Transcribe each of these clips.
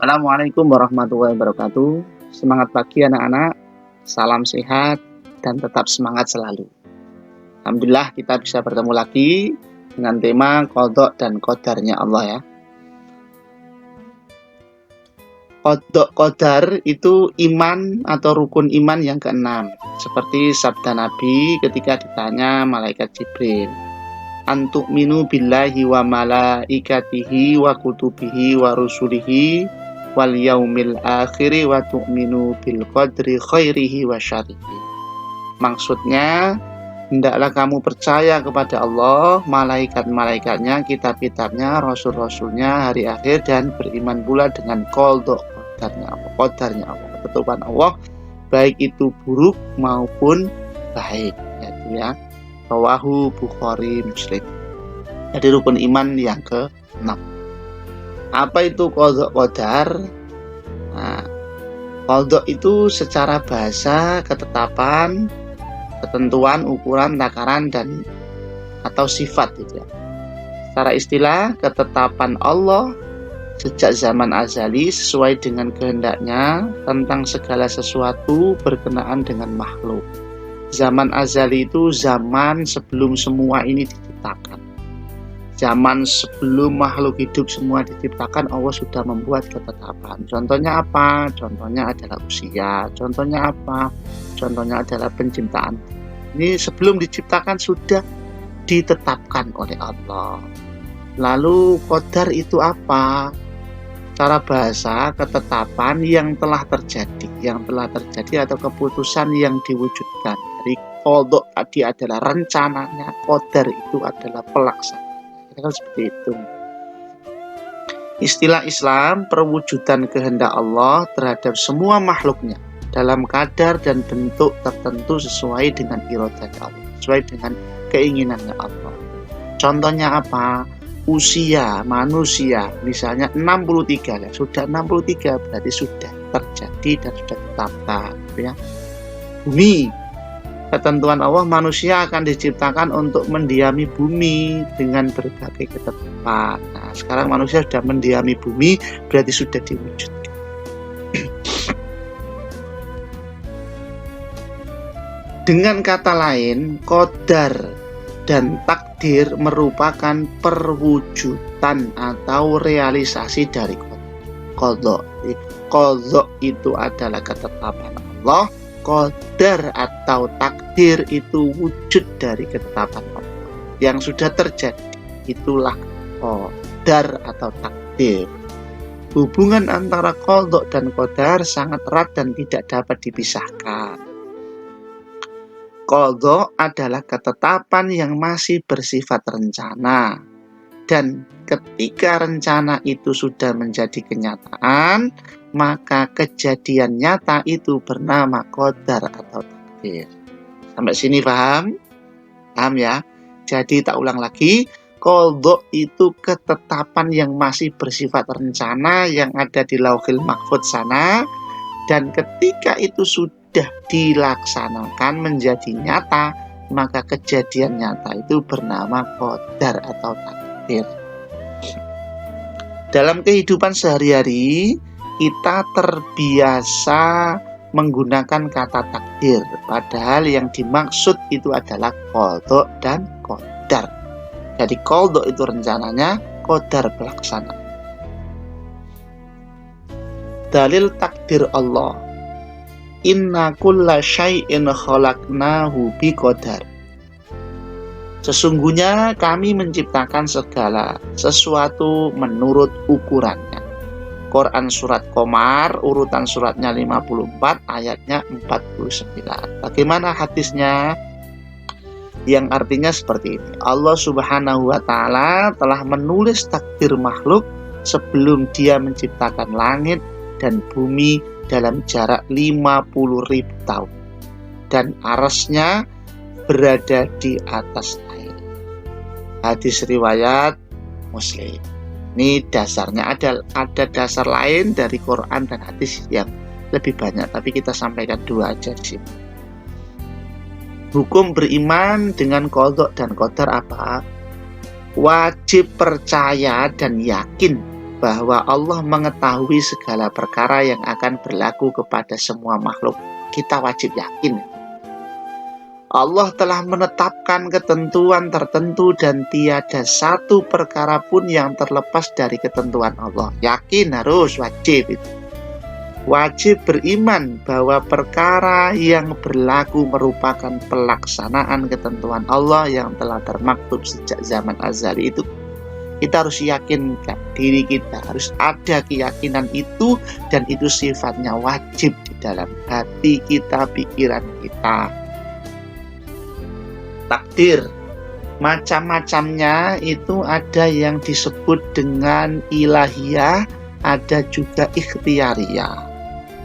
Assalamualaikum warahmatullahi wabarakatuh. Semangat pagi anak-anak, salam sehat dan tetap semangat selalu. Alhamdulillah kita bisa bertemu lagi dengan tema qadha dan qadarnya Allah ya. Qadha qadar itu iman atau rukun iman yang keenam. Seperti sabda Nabi ketika ditanya malaikat Jibril, "Antu'minu billahi wa malaikatihi wa kutubihi wa rusulihi wal yaumil akhiri wa tu'minu bil qadri khairihi wa syarrihi." Maksudnya, hendaklah kamu percaya kepada Allah, malaikat-malaikatnya, kitab-kitabnya, rasul-rasulnya, hari akhir, dan beriman pula dengan qadarnya Allah, ketetapan Allah, baik itu buruk maupun baik, ya. Rawahu Bukhari Muslim. Jadi rukun iman yang ke-6. Apa itu qadha qadar? Nah, qadha itu secara bahasa ketetapan, ketentuan, ukuran, takaran dan atau sifat gitu ya. Secara istilah ketetapan Allah sejak zaman azali sesuai dengan kehendaknya tentang segala sesuatu berkenaan dengan makhluk. Zaman azali itu zaman sebelum semua ini diciptakan. Zaman sebelum makhluk hidup semua diciptakan, Allah sudah membuat ketetapan. Contohnya apa? Contohnya adalah usia. Contohnya apa? Contohnya adalah penciptaan. Ini sebelum diciptakan sudah ditetapkan oleh Allah. Lalu qadar itu apa? Cara bahasa ketetapan yang telah terjadi atau keputusan yang diwujudkan. Jadi qadha tadi adalah rencananya, qadar itu adalah pelaksanaan. Kan seperti itu. Istilah Islam perwujudan kehendak Allah terhadap semua makhluknya dalam kadar dan bentuk tertentu sesuai dengan iradah Allah, sesuai dengan keinginannya Allah. Contohnya apa? Usia manusia misalnya 63 ya, sudah 63 berarti sudah terjadi dan sudah ditetapkan ya. Bumi, ketentuan Allah, manusia akan diciptakan untuk mendiami bumi dengan berbagai ketetapan. Nah, sekarang manusia sudah mendiami bumi, berarti sudah diwujudkan. Dengan kata lain, qadar dan takdir merupakan perwujudan atau realisasi dari qadha. Qadha itu adalah ketetapan Allah, qadar atau takdir itu wujud dari ketetapan Allah yang sudah terjadi, itulah qadar atau takdir. Hubungan antara qadha dan qadar sangat erat dan tidak dapat dipisahkan. Qadha adalah ketetapan yang masih bersifat rencana, dan ketika rencana itu sudah menjadi kenyataan, maka kejadian nyata itu bernama qadar atau takdir. Sampai sini paham? Paham ya? Jadi tak ulang lagi, qadha itu ketetapan yang masih bersifat rencana yang ada di Lauhil Mahfudz sana, dan ketika itu sudah dilaksanakan menjadi nyata, maka kejadian nyata itu bernama qadar atau takdir. Dalam kehidupan sehari-hari, kita terbiasa menggunakan kata takdir, padahal yang dimaksud itu adalah qadha dan qadar. Jadi qadha itu rencananya, qadar pelaksanaan. Dalil takdir Allah, inna kulla syai'in khalaqnahu biqadar. Sesungguhnya kami menciptakan segala sesuatu menurut ukurannya. Quran surat Qamar, urutan suratnya 54, ayatnya 49. Bagaimana hadisnya? Yang artinya seperti ini. Allah Subhanahu wa ta'ala telah menulis takdir makhluk sebelum dia menciptakan langit dan bumi dalam jarak 50.000 tahun. Dan arasnya berada di atas air. Hadis riwayat Muslim. Ini dasarnya, ada dasar lain dari Quran dan hadis yang lebih banyak, tapi kita sampaikan dua aja di sini. Hukum beriman dengan qadha dan qadar apa? Wajib percaya dan yakin bahwa Allah mengetahui segala perkara yang akan berlaku kepada semua makhluk. Kita wajib yakin. Allah telah menetapkan ketentuan tertentu dan tiada satu perkara pun yang terlepas dari ketentuan Allah. Yakin, harus, wajib itu. Wajib beriman bahwa perkara yang berlaku merupakan pelaksanaan ketentuan Allah yang telah termaktub sejak zaman azali itu. Kita harus yakinkan diri kita, harus ada keyakinan itu, dan itu sifatnya wajib di dalam hati kita, pikiran kita. Takdir, macam-macamnya itu ada yang disebut dengan ilahiyah, ada juga ikhtiariyah.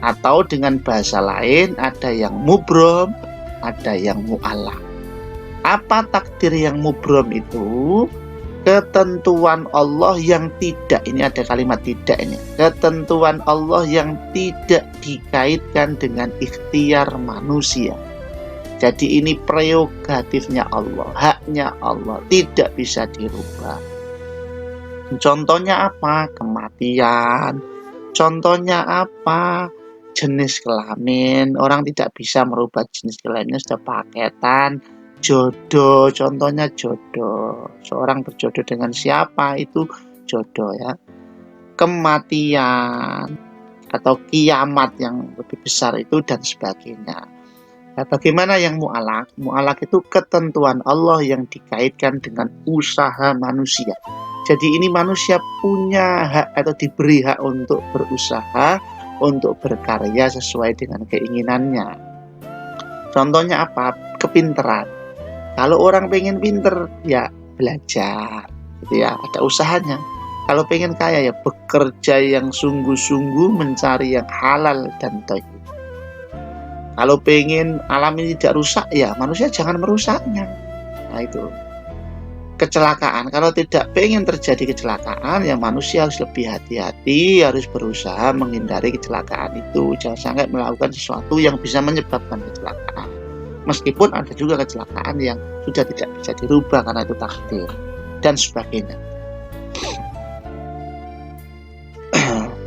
Atau dengan bahasa lain, ada yang mubrom, ada yang mu'allaq. Apa takdir yang mubrom itu? Ketentuan Allah yang tidak, ini ada kalimat tidak ini, ketentuan Allah yang tidak dikaitkan dengan ikhtiar manusia. Jadi ini prerogatifnya Allah, haknya Allah, tidak bisa dirubah. Contohnya apa? Kematian. Contohnya apa? Jenis kelamin. Orang tidak bisa merubah jenis kelaminnya, sudah paketan. Jodoh, contohnya jodoh. Seorang berjodoh dengan siapa, itu jodoh ya. Kematian atau kiamat yang lebih besar itu dan sebagainya. Nah, bagaimana yang mu'allaq? Mu'allaq itu ketentuan Allah yang dikaitkan dengan usaha manusia. Jadi ini manusia punya hak atau diberi hak untuk berusaha, untuk berkarya sesuai dengan keinginannya. Contohnya apa? Kepinteran. Kalau orang pengen pinter, ya belajar, gitu ya, ada usahanya. Kalau pengen kaya, ya bekerja yang sungguh-sungguh mencari yang halal dan thayyib. Kalau pengen alam ini tidak rusak, ya manusia jangan merusaknya. Nah itu. Kecelakaan, kalau tidak pengen terjadi kecelakaan, ya manusia harus lebih hati-hati, harus berusaha menghindari kecelakaan itu. Jangan sampai melakukan sesuatu yang bisa menyebabkan kecelakaan. Meskipun ada juga kecelakaan yang sudah tidak bisa dirubah karena itu takdir dan sebagainya.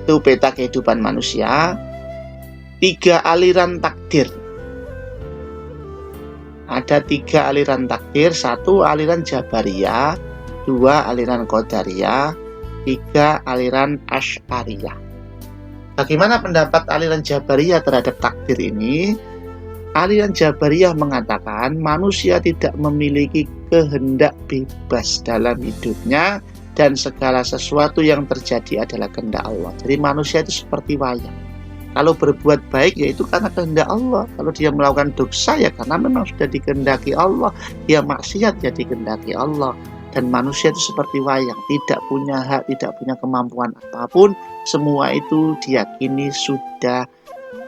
Itu peta kehidupan manusia. 3 aliran takdir. Ada 3 aliran takdir. 1 aliran Jabariyah, 2 aliran Qadariyah, 3 aliran Asy'ariyah. Bagaimana pendapat aliran Jabariyah terhadap takdir ini? Aliran Jabariyah mengatakan manusia tidak memiliki kehendak bebas dalam hidupnya dan segala sesuatu yang terjadi adalah kehendak Allah. Jadi manusia itu seperti wayang. Kalau berbuat baik ya itu karena kehendak Allah. Kalau dia melakukan dosa ya karena memang sudah dikehendaki Allah. Dia maksiat ya dikehendaki Allah. Dan manusia itu seperti wayang, tidak punya hak, tidak punya kemampuan apapun. Semua itu diyakini sudah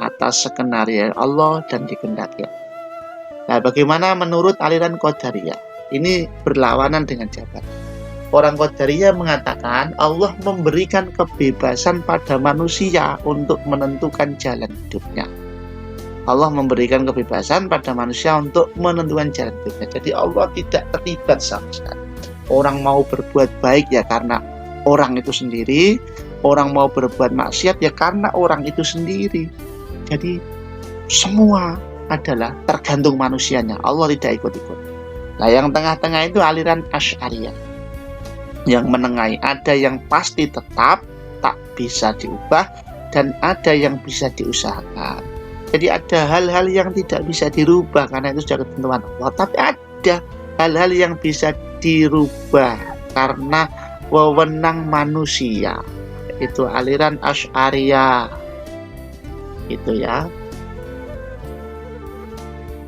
atas skenario Allah dan dikehendaki. Nah, bagaimana menurut aliran Qadariyah? Ini berlawanan dengan Jabariyah. Orang Qadariyah mengatakan Allah memberikan kebebasan pada manusia untuk menentukan jalan hidupnya. Allah memberikan kebebasan pada manusia untuk menentukan jalan hidupnya. Jadi Allah tidak terlibat sama sekali. Orang mau berbuat baik ya karena orang itu sendiri, orang mau berbuat maksiat ya karena orang itu sendiri. Jadi semua adalah tergantung manusianya. Allah tidak ikut-ikut. Nah, yang tengah-tengah itu aliran Asy'ariyah. Yang menengahi, ada yang pasti tetap, tak bisa diubah, dan ada yang bisa diusahakan. Jadi ada hal-hal yang tidak bisa dirubah karena itu sudah ketentuan Allah. Tapi ada hal-hal yang bisa dirubah karena wewenang manusia. Itu aliran Asy'ariyah. Itu ya.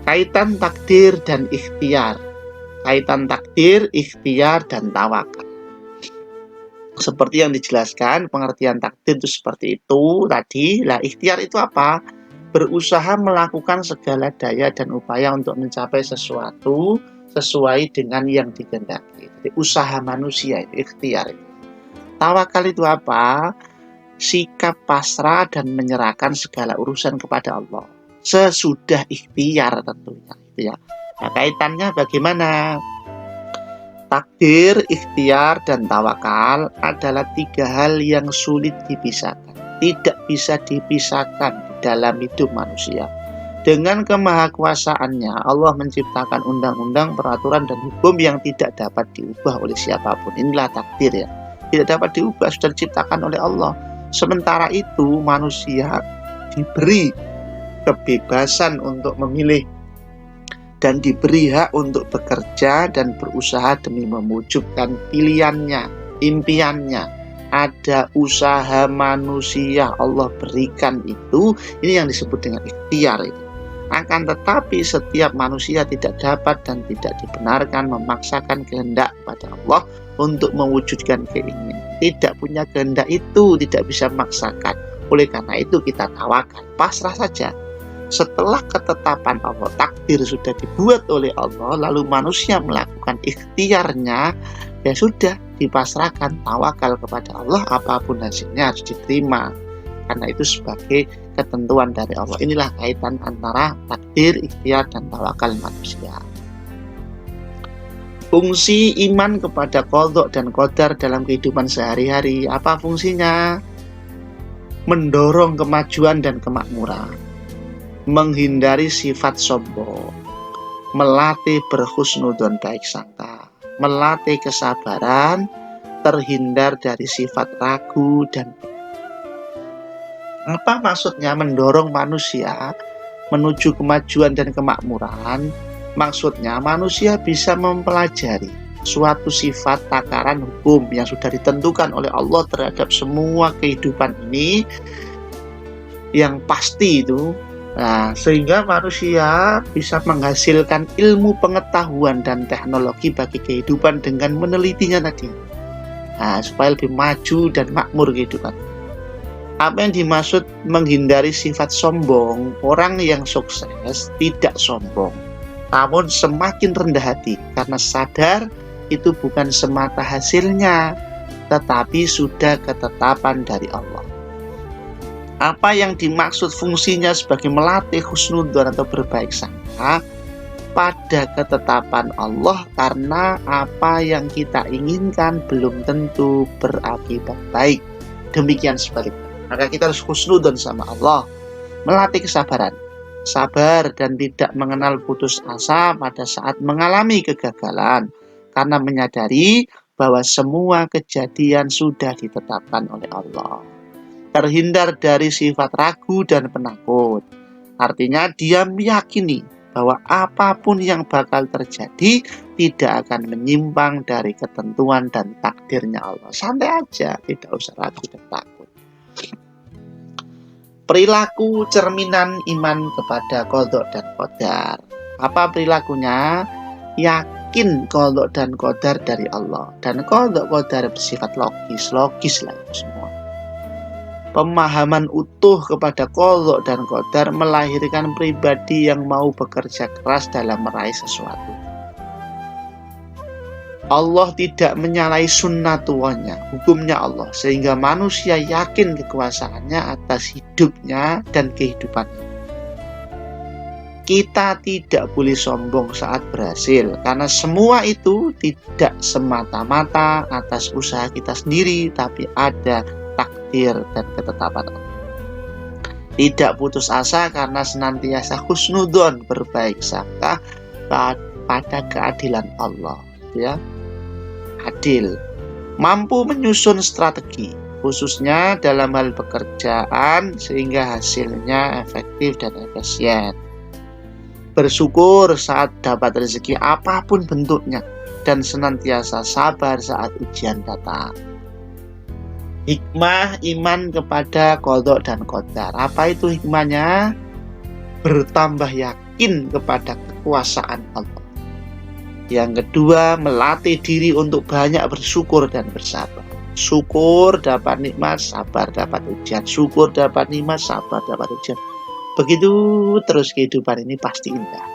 Kaitan takdir dan ikhtiar. Kaitan takdir, ikhtiar, dan tawakal. Seperti yang dijelaskan, pengertian takdir itu seperti itu tadi. Lah, ikhtiar itu apa? Berusaha melakukan segala daya dan upaya untuk mencapai sesuatu sesuai dengan yang dikehendaki. Jadi usaha manusia itu ikhtiar. Tawakal itu apa? Sikap pasrah dan menyerahkan segala urusan kepada Allah sesudah ikhtiar tentunya, itu ya. Nah, kaitannya bagaimana? Takdir, ikhtiar, dan tawakal adalah 3 hal yang sulit dipisahkan. Tidak bisa dipisahkan dalam hidup manusia. Dengan kemahakuasaannya, Allah menciptakan undang-undang, peraturan, dan hukum yang tidak dapat diubah oleh siapapun. Inilah takdir ya. Tidak dapat diubah, sudah diciptakan oleh Allah. Sementara itu, manusia diberi kebebasan untuk memilih dan diberi hak untuk bekerja dan berusaha demi mewujudkan pilihannya, impiannya. Ada usaha manusia Allah berikan itu, ini yang disebut dengan ikhtiar itu. Akan tetapi setiap manusia tidak dapat dan tidak dibenarkan memaksakan kehendak pada Allah untuk mewujudkan keinginan. Tidak punya kehendak itu, tidak bisa memaksakan. Oleh karena itu kita tawakal, pasrah saja. Setelah ketetapan Allah, takdir sudah dibuat oleh Allah, lalu manusia melakukan ikhtiarnya, ya sudah, dipasrahkan, tawakal kepada Allah, apapun hasilnya harus diterima. Karena itu sebagai ketentuan dari Allah. Inilah kaitan antara takdir, ikhtiar, dan tawakal manusia. Fungsi iman kepada qadha dan qadar dalam kehidupan sehari-hari, apa fungsinya? Mendorong kemajuan dan kemakmuran, menghindari sifat sombong, melatih berhusnudzon baik sangka, melatih kesabaran, terhindar dari sifat ragu dan apa maksudnya mendorong manusia menuju kemajuan dan kemakmuran? Maksudnya manusia bisa mempelajari suatu sifat takaran hukum yang sudah ditentukan oleh Allah terhadap semua kehidupan ini yang pasti itu. Nah, sehingga manusia bisa menghasilkan ilmu pengetahuan dan teknologi bagi kehidupan dengan menelitinya tadi. Nah, supaya lebih maju dan makmur kehidupan. Apa yang dimaksud menghindari sifat sombong? Orang yang sukses tidak sombong, namun semakin rendah hati karena sadar itu bukan semata hasilnya, tetapi sudah ketetapan dari Allah. Apa yang dimaksud fungsinya sebagai melatih husnudzon atau berbaik sangka pada ketetapan Allah, karena apa yang kita inginkan belum tentu berakibat baik. Demikian sebaliknya. Maka kita harus husnudzon sama Allah, melatih kesabaran, sabar dan tidak mengenal putus asa pada saat mengalami kegagalan, karena menyadari bahwa semua kejadian sudah ditetapkan oleh Allah. Terhindar dari sifat ragu dan penakut, artinya dia meyakini bahwa apapun yang bakal terjadi tidak akan menyimpang dari ketentuan dan takdirnya Allah. Santai aja, tidak usah ragu dan takut. Perilaku cerminan iman kepada qadha dan qadar. Apa perilakunya? Yakin qadha dan qadar dari Allah, dan qadha qadar bersifat logis lah itu semua. Pemahaman utuh kepada qadha dan qadar melahirkan pribadi yang mau bekerja keras dalam meraih sesuatu. Allah tidak menyalahi sunnatullahnya, hukumnya Allah, sehingga manusia yakin kekuasaannya atas hidupnya dan kehidupannya. Kita tidak boleh sombong saat berhasil, karena semua itu tidak semata-mata atas usaha kita sendiri, tapi ada takdir dan ketetapan Allah. Tidak putus asa karena senantiasa husnudzon, berbaik sangka pada keadilan Allah, ya. Adil, mampu menyusun strategi, khususnya dalam hal pekerjaan sehingga hasilnya efektif dan efisien. Bersyukur saat dapat rezeki apapun bentuknya dan senantiasa sabar saat ujian datang. Hikmah iman kepada qadha dan qadar. Apa itu hikmahnya? Bertambah yakin kepada kekuasaan Allah. Yang kedua, melatih diri untuk banyak bersyukur dan bersabar. Syukur dapat nikmat, sabar dapat ujian. Syukur dapat nikmat, sabar dapat ujian. Begitu terus kehidupan ini pasti indah.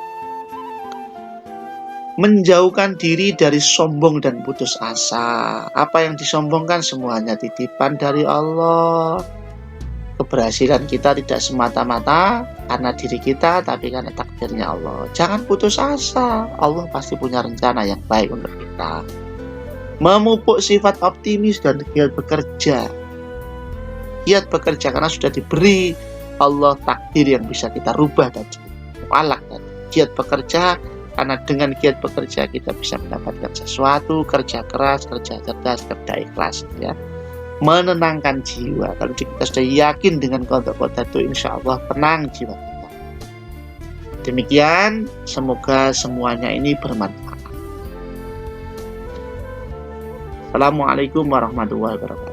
Menjauhkan diri dari sombong dan putus asa. Apa yang disombongkan semuanya titipan dari Allah. Keberhasilan kita tidak semata-mata karena diri kita, tapi karena takdirnya Allah. Jangan putus asa, Allah pasti punya rencana yang baik untuk kita. Memupuk sifat optimis dan giat bekerja. Giat bekerja karena sudah diberi Allah takdir yang bisa kita rubah tadi. Mu'alaq tadi. Giat bekerja karena dengan giat bekerja kita bisa mendapatkan sesuatu, kerja keras, kerja cerdas, kerja ikhlas, ya. Menenangkan jiwa. Kalau kita sudah yakin dengan qada itu, insya Allah tenang jiwa kita. Demikian, semoga semuanya ini bermanfaat. Assalamualaikum warahmatullahi wabarakatuh.